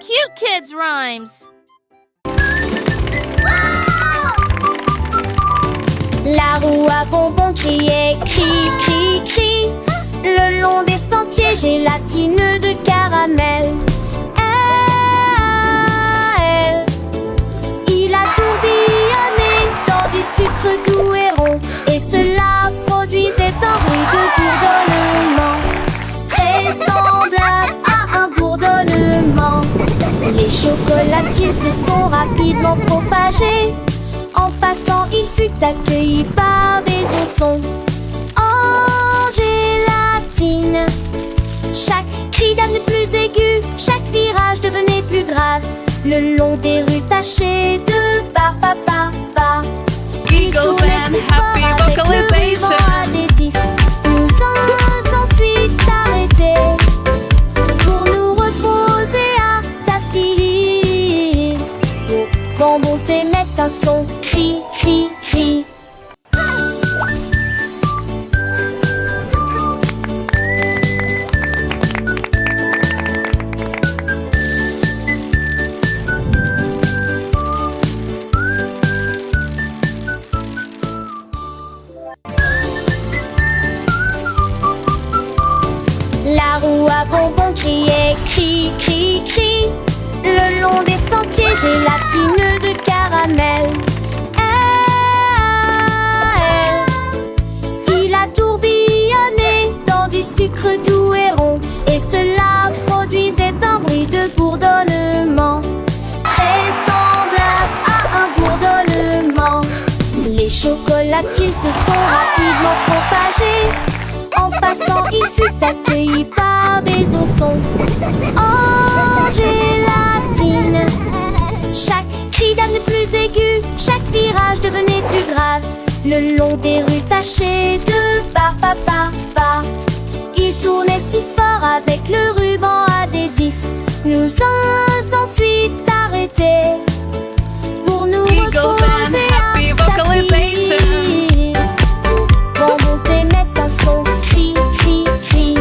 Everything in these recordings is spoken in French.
cute kids' rhymes. La roue à bonbons criait, crie, crie, crie. Le long des sentiers gélatineux de caramel. Il a tourbillonné dans du sucre doux et rond, et cela produisait un bruit de bourdonnement, très semblable à un bourdonnement. Les chocolatiers se sont rapidement propagés. En passant, il fut accueilli par des oursons en gélatine. Chaque cri devenait plus aigu, chaque virage devenait plus grave. Le long des rues tachées de papa. Giggles and happy vocalization. Nous sommes ensuite arrêtés pour nous reposer à tafili. Quand monter met un son, cri, cri, cri. La roue à bonbons criait, cri, cri, cri. Le long des sentiers gélatineux de caramel. Il a tourbillonné dans du sucre doux et rond, et cela produisait un bruit de bourdonnement, très semblable à un bourdonnement. Les chocolatiers se sont rapidement propagés. En passant, il fut accueilli par des oursons en gélatine. Chaque cri devenait plus aigu, chaque virage devenait plus grave. Le long des rues tachées de papa, il tournait si fort avec le ruban adhésif. Nous sommes ensuite arrêtés pour nous Giggles and reposer happy à vocalization. tapis. Quand monter met un son, cri, cri, cri.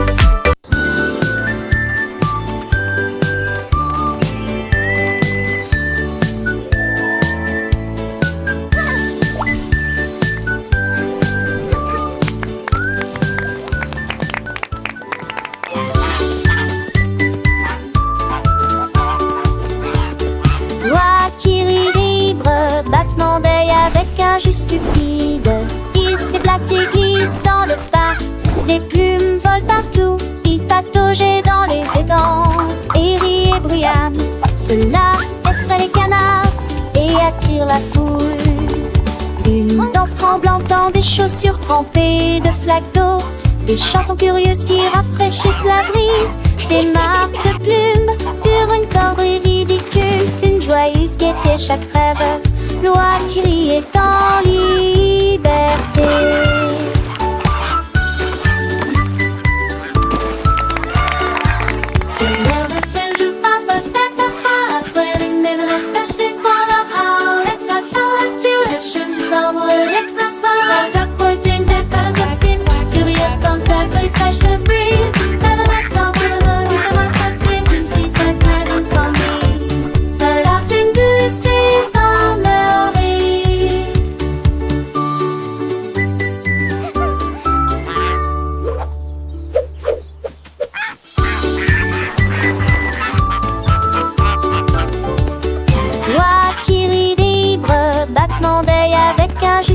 Loi qui rit libre, battement d'œil avec un jeu stupide. Il se déplace et glisse dans le parc, des plumes volent partout. Il pataugeait dans les étangs, et rit et bruyant. Cela effraie les canards et attire la foule. Une danse tremblante dans des chaussures trempées de flaques d'eau. Des chansons curieuses qui rafraîchissent la brise. Des marques de plumes sur une corde ridicule. Une joyeuse gaieté chaque trêve. Loi qui rit est en liberté.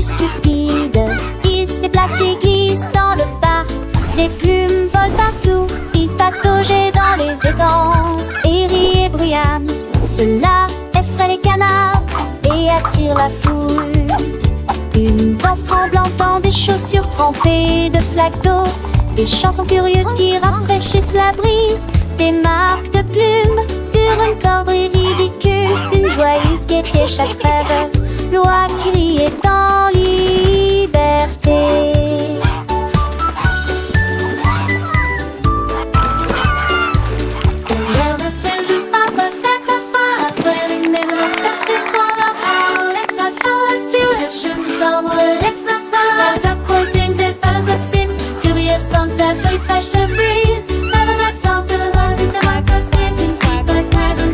Stupide, il se déplace et glisse dans le parc. Des plumes volent partout, il pataugeait dans les étangs, et rit et bruyant. Cela effraie les canards et attire la foule. Une danse tremblante dans des chaussures trempées de flaques d'eau. Des chansons curieuses qui rafraîchissent la brise. Des marques de plumes sur une corde ridicule. Une joyeuse gaieté chaque trêve. Loi qui rit est en liberté.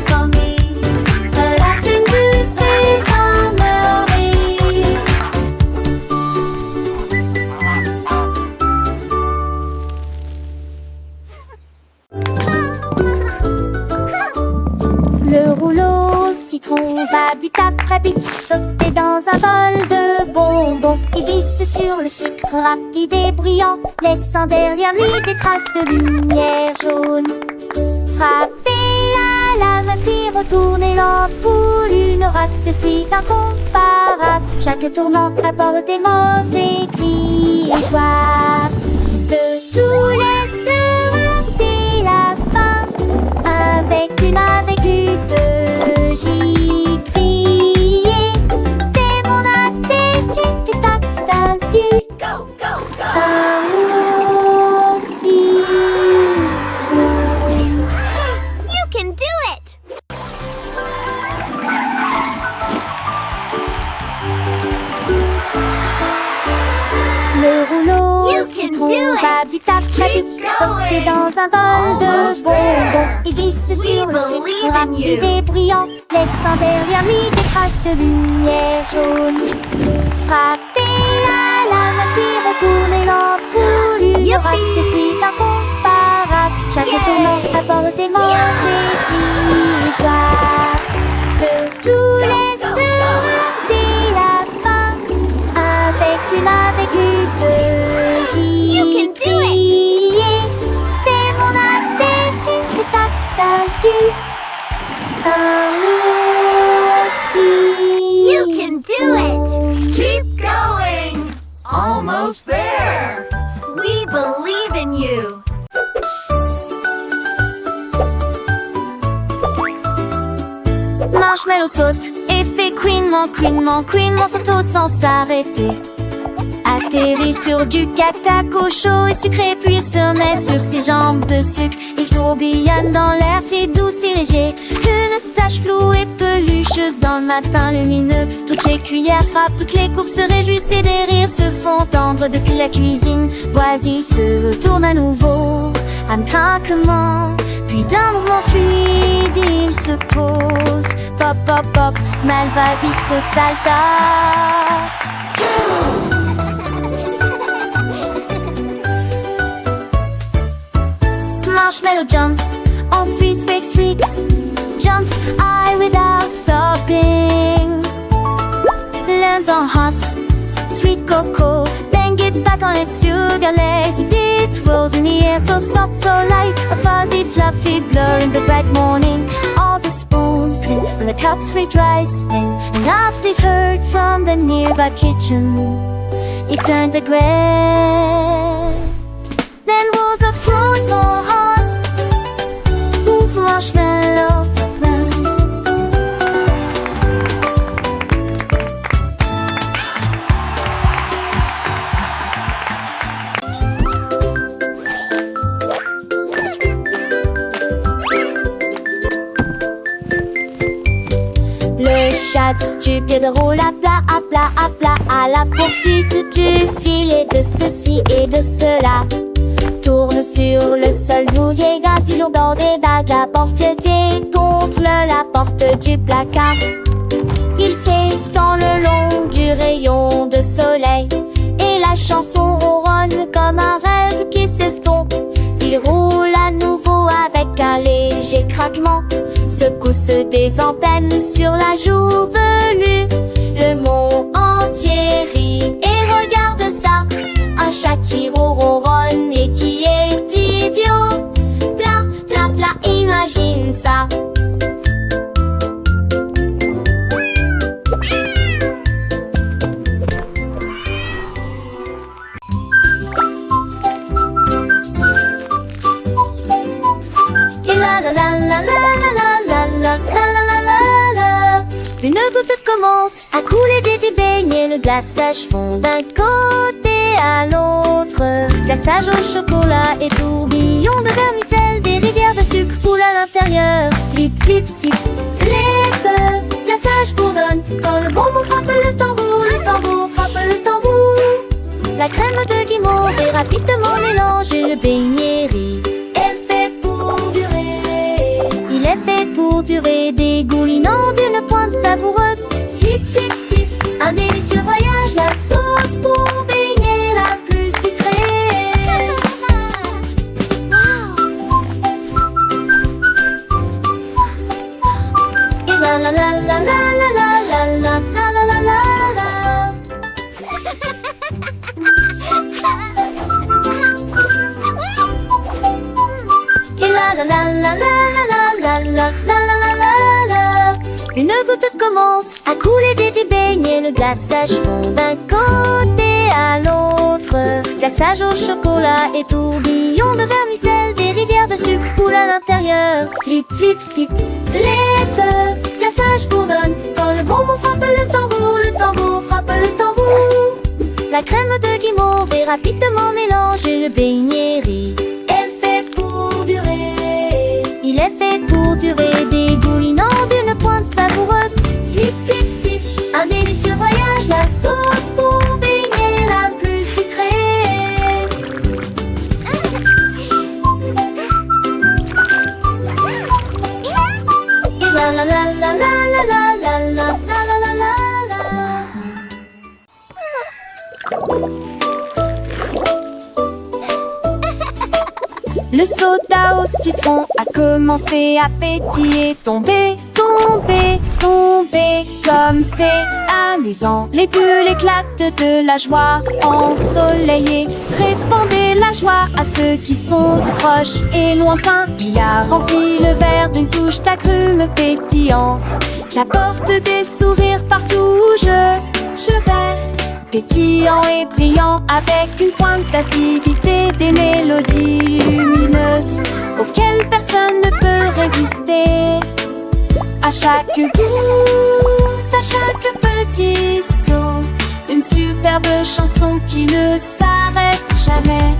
Some Le rouleau citron va vite après vite sauter dans un bol de bonbons. Il glisse sur le sucre rapide et bruyant, laissant derrière lui des traces de lumière jaune. Frapper à lame puis retourner l'ampoule, une race de flics incomparable. Chaque tournant apporte des mots écrits et joie. De tous les dès la fin, avec j'y criais. C'est mon attitude, tic-tac, tac-tac. Go, go, go! Aussi. You can do it! Le rouleau You can citron do it. va vite après vite sauter dans un bol de bonbons. Il glisse sur le believe sucre in rapide you. et bruyant, laissant derrière lui des traces de lumière jaune. Frapper à lame puis retourner l'ampoule, une Youpi. race de flics incomparable. Chaque Yeah. tournant apporte des mots écrits et joie. De tous les dès la fin, avec une habitude You j'y can do it. criais. C'est mon attitude, tac tac du aussi. You can do it! Keep going! Almost there! We believe in you! Marshmallow saute et fait couinement, couinement, couinement, son saute sans s'arrêter. Atterrit sur du cactaco chaud et sucré, puis il se met sur ses jambes de sucre. Il tourbillonne dans l'air, si doux, si léger. Une tache floue et pelucheuse dans le matin lumineux. Toutes les cuillères frappent, toutes les coupes se réjouissent et des rires se font entendre depuis la cuisine. Voici se retourne à nouveau, un craquement, puis d'un mouvement fluide, il se pose. Pop, pop, pop, malvavisco salta. Marshmallow jumps on squeeze, fix, fix. Jumps high without stopping. Lands on hot, sweet cocoa. Then get back on its sugar legs. It rolls in the air, so soft, so light. A fuzzy, fluffy blur in the bright morning. All the spoon print when the cups retry spin. And after they've heard from the nearby kitchen, it turned to gray. Then was a fruit more hot. Ooh, marshmallow. Le chat stupide roule à plat, à plat, à plat, à la poursuite du filet de ceci et de cela. Tourne sur le sol douillet, gazille au bord des bagues, la porte feuilletée contre la porte du placard. Il s'étend le long du rayon de soleil et la chanson ronronne comme un rêve qui s'estompe. Il roule à nouveau avec un léger craquement, secousse des antennes sur la joue velue. Le monde entier rit et regarde ça. Un chat qui ronronne et qui est idiot. Plat, plat, plat, imagine ça. Et la la la la la la la la la la la la la. Une goutte commence à couler des beignets. Le glaçage fond d'un côté à l'autre. Glaçage au chocolat et tourbillon de vermicelle. Des rivières de sucre coulent à l'intérieur. Flip, flip, sip. Laisse, glaçage bourdonne. Quand le bonbon frappe le tambour frappe le tambour. La crème de guimauve est rapidement mélangée. Le beignet rit. Elle fait pour durer. Il est fait pour durer, dégoulinant d'une pointe savoureuse. Flip, flip, sip. Un délicieux voyage, la sauce pour beignet la plus sucrée. la la la la la la la la la la la la. Et la la la la la la la la la la la la la. Une goutte commence à couler des beignets. Le glaçage fond d'un côté à l'autre. Glaçage au chocolat et tourbillon de vermicelle. Des rivières de sucre coulent à l'intérieur. Flip, flip, sip, laisse. Glaçage bourdonne quand le bonbon frappe le tambour frappe le tambour. La crème de guimauve est rapidement mélangée. Le beignet rit. Elle fait pour durer. Il est fait pour durer, dégoulinant d'une pointe savoureuse. Flip, flip, sip, un délicieux voyage. La sauce pour beignet la plus sucrée. Et la la la la la la la la la la la la la. Le soda au citron a commencé à pétiller. Tomber, tomber, tomber, comme c'est amusant. Les bulles éclatent de la joie ensoleillée. Répandez la joie à ceux qui sont proches et lointains. Il a rempli le verre d'une touche d'agrumes pétillantes. J'apporte des sourires partout où je vais. Pétillant et brillant avec une pointe d'acidité. Des mélodies lumineuses auxquelles personne ne peut résister. À chaque goutte, à chaque petit saut, une superbe chanson qui ne s'arrête jamais.